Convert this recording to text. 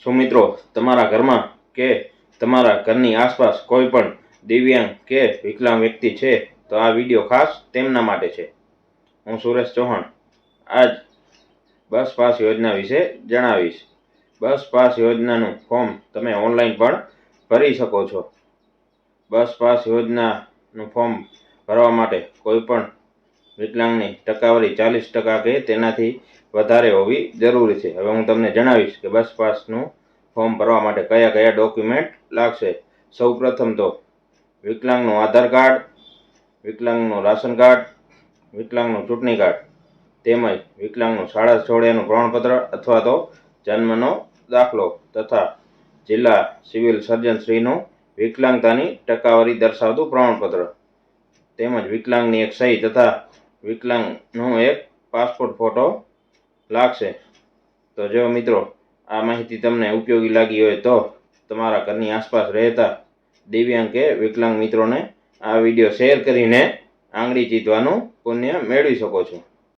શું મિત્રો તમારા ઘરમાં કે તમારા ઘરની આસપાસ કોઈ પણ દિવ્યાંગ કે વિકલાંગ વ્યક્તિ છે તો આ વિડીયો ખાસ તેમના માટે છે। હું સુરેશ ચૌહાણ આજ બસ પાસ યોજના વિશે જણાવીશ। બસ પાસ યોજનાનું ફોર્મ તમે ઓનલાઈન પણ ભરી શકો છો। બસ પાસ યોજનાનું ફોર્મ ભરવા માટે કોઈ પણ વિકલાંગની ટકાવારી 40% કે તેનાથી વધારે હોવી જરૂરી છે। હવે હું તમને જણાવીશ કે બસ પાસનું ફોર્મ ભરવા માટે કયા કયા ડોક્યુમેન્ટ લાગશે। સૌપ્રથમ તો વિકલાંગનું આધાર કાર્ડ, વિકલાંગનું રાશન કાર્ડ, વિકલાંગનું ચૂંટણી કાર્ડ તેમજ વિકલાંગનું શાળા છોડ્યાનું પ્રમાણપત્ર અથવા તો જન્મનો દાખલો તથા જિલ્લા સિવિલ સર્જનશ્રીનું વિકલાંગતાની ટકાવારી દર્શાવતું પ્રમાણપત્ર તેમજ વિકલાંગની એક સહી તથા વિકલાંગનો એક પાસપોર્ટ ફોટો લાગશે। તો જો મિત્રો આ માહિતી તમને ઉપયોગી લાગી હોય તો તમારા ઘરની આસપાસ રહેતા દિવ્યાંગ કે વિકલાંગ મિત્રોને આ વિડીયો શેર કરીને આંગળી ચીંધવાનું પુણ્ય મેળવી શકો છો।